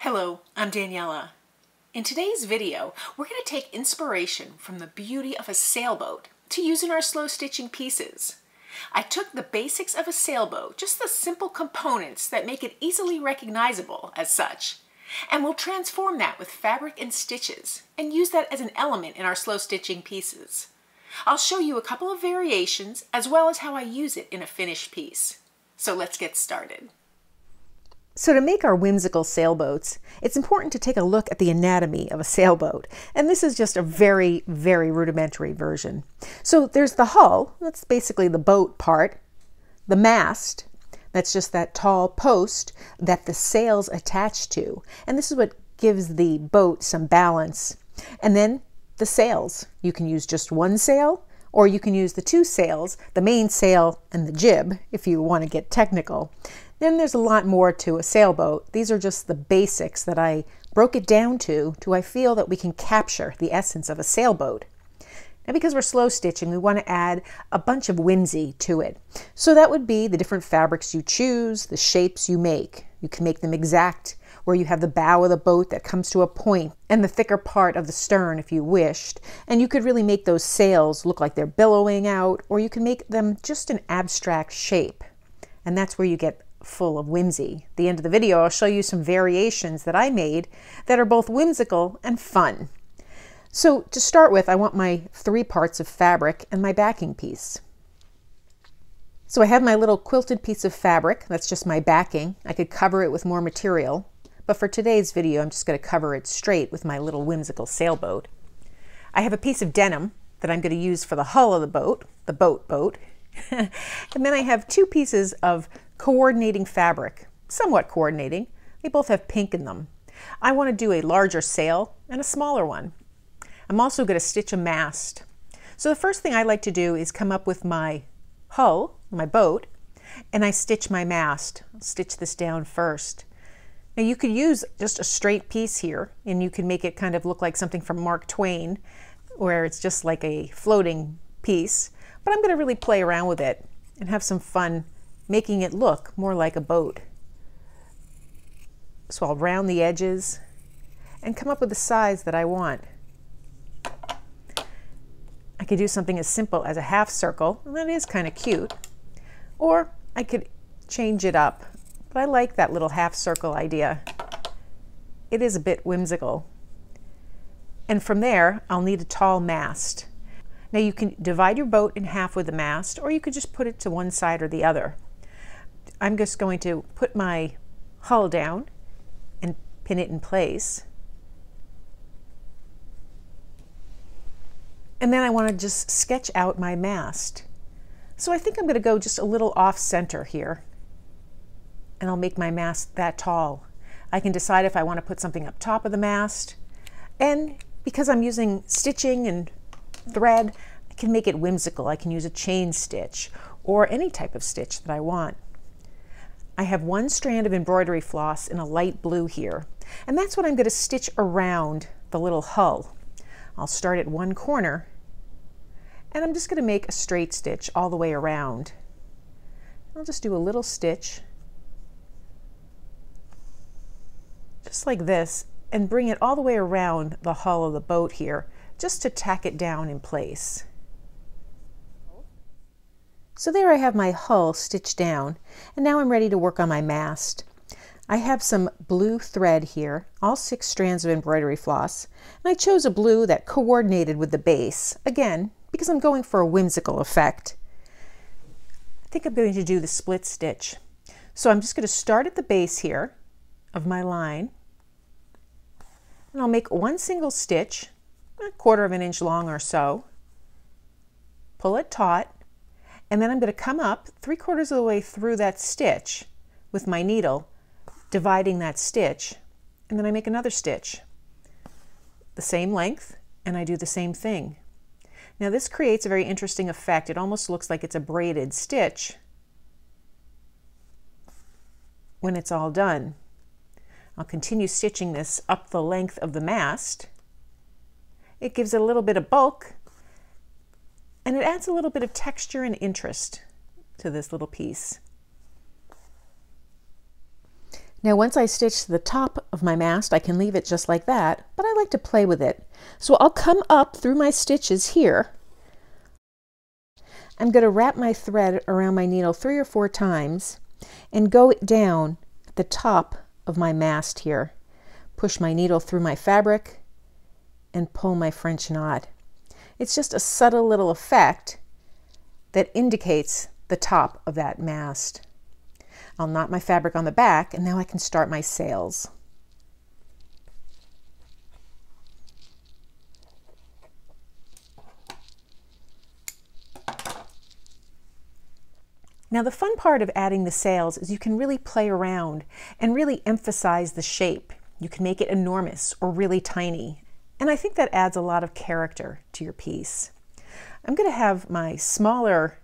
Hello, I'm Daniela. In today's video, we're going to take inspiration from the beauty of a sailboat to use in our slow stitching pieces. I took the basics of a sailboat, just the simple components that make it easily recognizable as such, and we'll transform that with fabric and stitches and use that as an element in our slow stitching pieces. I'll show you a couple of variations as well as how I use it in a finished piece. So let's get started. So to make our whimsical sailboats, it's important to take a look at the anatomy of a sailboat. And this is just a very, very rudimentary version. So there's the hull, that's basically the boat part. The mast, that's just that tall post that the sails attach to. And this is what gives the boat some balance. And then the sails. You can use just one sail, or you can use the two sails, the main sail and the jib, if you want to get technical. Then there's a lot more to a sailboat. These are just the basics that I broke it down to I feel that we can capture the essence of a sailboat. Now because we're slow stitching, we want to add a bunch of whimsy to it. So that would be the different fabrics you choose, the shapes you make. You can make them exact, where you have the bow of the boat that comes to a point and the thicker part of the stern if you wished. And you could really make those sails look like they're billowing out, or you can make them just an abstract shape. And that's where you get full of whimsy. At the end of the video, I'll show you some variations that I made that are both whimsical and fun. So to start with, I want my 3 parts of fabric and my backing piece. So I have my little quilted piece of fabric. That's just my backing. I could cover it with more material, but for today's video, I'm just going to cover it straight with my little whimsical sailboat. I have a piece of denim that I'm going to use for the hull of the boat, the boat. And then I have 2 pieces of coordinating fabric, somewhat coordinating. They both have pink in them. I want to do a larger sail and a smaller one. I'm also going to stitch a mast. So the first thing I like to do is come up with my hull, my boat, and I stitch my mast. I'll stitch this down first. Now you could use just a straight piece here, and you can make it kind of look like something from Mark Twain, where it's just like a floating piece. But I'm going to really play around with it and have some fun making it look more like a boat. So I'll round the edges and come up with the size that I want. I could do something as simple as a half circle, and that is kind of cute. Or I could change it up, but I like that little half circle idea. It is a bit whimsical. And from there, I'll need a tall mast. Now you can divide your boat in half with the mast, or you could just put it to one side or the other. I'm just going to put my hull down and pin it in place. And then I want to just sketch out my mast. So I think I'm going to go just a little off center here, and I'll make my mast that tall. I can decide if I want to put something up top of the mast, and because I'm using stitching and thread, I can make it whimsical. I can use a chain stitch or any type of stitch that I want. I have 1 strand of embroidery floss in a light blue here, and that's what I'm going to stitch around the little hull. I'll start at one corner, and I'm just going to make a straight stitch all the way around. I'll just do a little stitch, just like this, and bring it all the way around the hull of the boat here, just to tack it down in place. So there I have my hull stitched down, and now I'm ready to work on my mast. I have some blue thread here, all 6 strands of embroidery floss, and I chose a blue that coordinated with the base, again, because I'm going for a whimsical effect. I think I'm going to do the split stitch. So I'm just going to start at the base here of my line, and I'll make 1 single stitch, a 1/4 of an inch long or so, pull it taut, and then I'm going to come up 3/4 of the way through that stitch with my needle, dividing that stitch, and then I make another stitch the same length, and I do the same thing. Now this creates a very interesting effect. It almost looks like it's a braided stitch when it's all done. I'll continue stitching this up the length of the mast. It gives it a little bit of bulk, and it adds a little bit of texture and interest to this little piece. Now once I stitch the top of my mast, I can leave it just like that, but I like to play with it. So I'll come up through my stitches here. I'm going to wrap my thread around my needle 3 or 4 times and go down at the top of my mast here. Push my needle through my fabric and pull my French knot. It's just a subtle little effect that indicates the top of that mast. I'll knot my fabric on the back, and now I can start my sails. Now the fun part of adding the sails is you can really play around and really emphasize the shape. You can make it enormous or really tiny. And I think that adds a lot of character to your piece. I'm going to have my smaller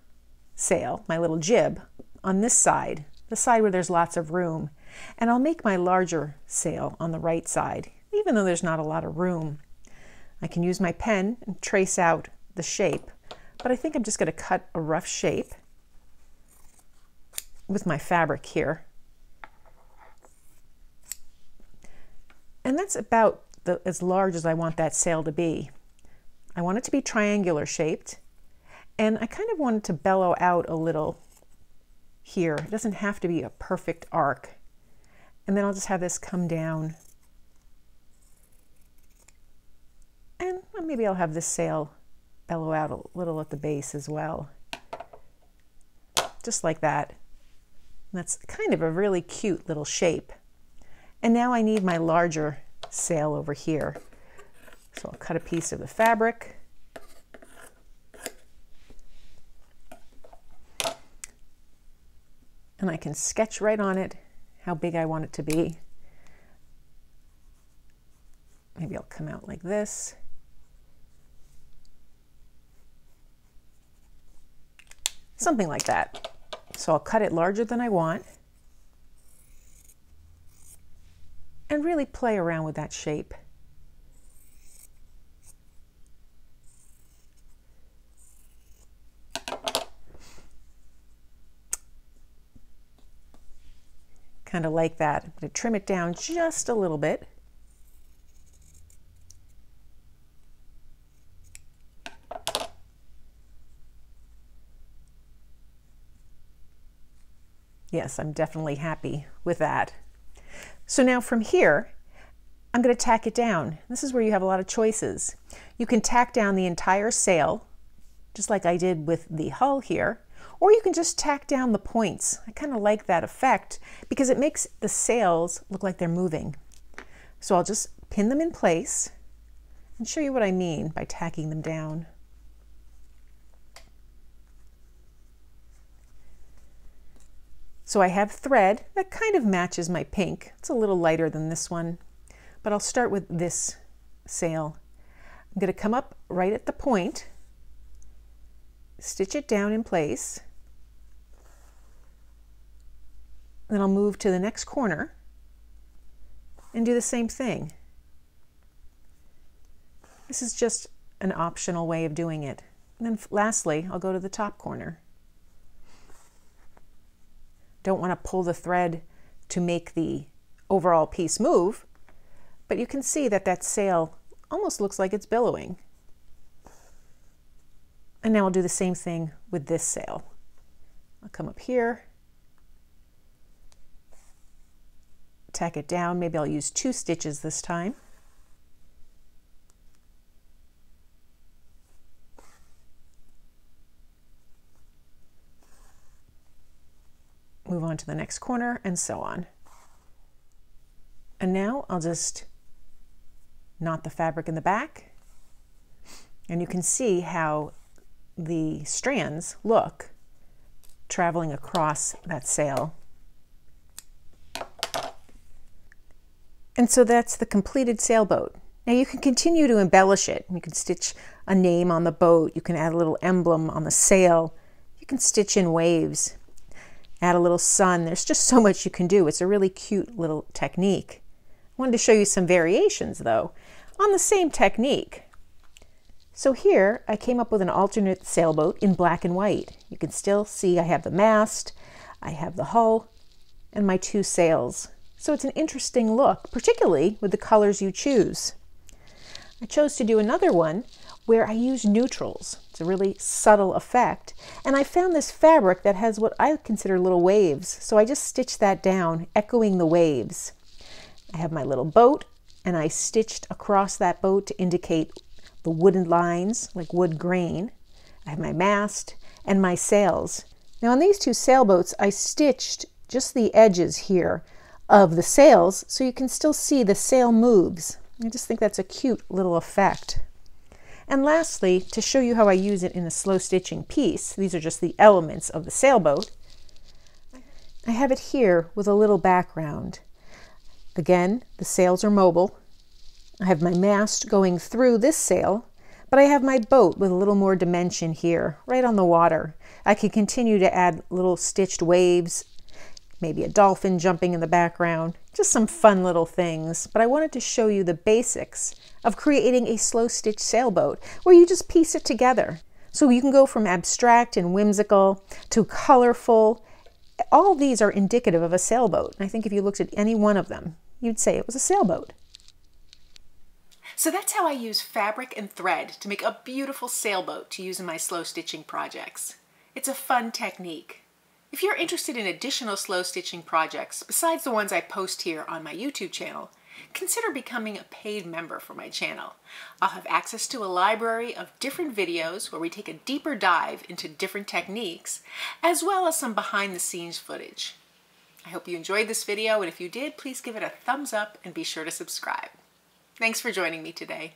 sail, my little jib, on this side, the side where there's lots of room. And I'll make my larger sail on the right side, even though there's not a lot of room. I can use my pen and trace out the shape, but I think I'm just going to cut a rough shape with my fabric here. And that's about as large as I want that sail to be. I want it to be triangular shaped, and I kind of want it to bellow out a little here. It doesn't have to be a perfect arc. And then I'll just have this come down. And maybe I'll have this sail bellow out a little at the base as well. Just like that. And that's kind of a really cute little shape. And now I need my larger sail over here. So I'll cut a piece of the fabric. And I can sketch right on it how big I want it to be. Maybe I'll come out like this. Something like that. So I'll cut it larger than I want and really play around with that shape. Kind of like that. I'm going to trim it down just a little bit. Yes, I'm definitely happy with that. So now from here, I'm going to tack it down. This is where you have a lot of choices. You can tack down the entire sail, just like I did with the hull here, or you can just tack down the points. I kind of like that effect because it makes the sails look like they're moving. So I'll just pin them in place and show you what I mean by tacking them down. So I have thread that kind of matches my pink. It's a little lighter than this one, but I'll start with this sail. I'm going to come up right at the point, stitch it down in place, then I'll move to the next corner and do the same thing. This is just an optional way of doing it. And then lastly, I'll go to the top corner. Don't want to pull the thread to make the overall piece move, but you can see that that sail almost looks like it's billowing. And now I'll do the same thing with this sail. I'll come up here, tack it down. Maybe I'll use 2 stitches this time. Move on to the next corner and so on. And now I'll just knot the fabric in the back, and you can see how the strands look traveling across that sail. And so that's the completed sailboat. Now you can continue to embellish it. You can stitch a name on the boat, you can add a little emblem on the sail, you can stitch in waves, add a little sun. There's just so much you can do. It's a really cute little technique. I wanted to show you some variations though on the same technique. So here I came up with an alternate sailboat in black and white. You can still see I have the mast, I have the hull, and my 2 sails So it's an interesting look, particularly with the colors you choose. I chose to do another one where I use neutrals. It's a really subtle effect. And I found this fabric that has what I consider little waves. So I just stitched that down, echoing the waves. I have my little boat, and I stitched across that boat to indicate the wooden lines, like wood grain. I have my mast and my sails. Now on these two sailboats, I stitched just the edges here of the sails so you can still see the sail moves. I just think that's a cute little effect. And lastly, to show you how I use it in a slow stitching piece, these are just the elements of the sailboat, I have it here with a little background. Again, the sails are mobile. I have my mast going through this sail, but I have my boat with a little more dimension here, right on the water. I can continue to add little stitched waves, maybe a dolphin jumping in the background, just some fun little things. But I wanted to show you the basics of creating a slow stitch sailboat where you just piece it together. So you can go from abstract and whimsical to colorful. All these are indicative of a sailboat. I think if you looked at any one of them, you'd say it was a sailboat. So that's how I use fabric and thread to make a beautiful sailboat to use in my slow stitching projects. It's a fun technique. If you're interested in additional slow stitching projects besides the ones I post here on my YouTube channel, consider becoming a paid member for my channel. I'll have access to a library of different videos where we take a deeper dive into different techniques, as well as some behind the scenes footage. I hope you enjoyed this video, and if you did, please give it a thumbs up and be sure to subscribe. Thanks for joining me today.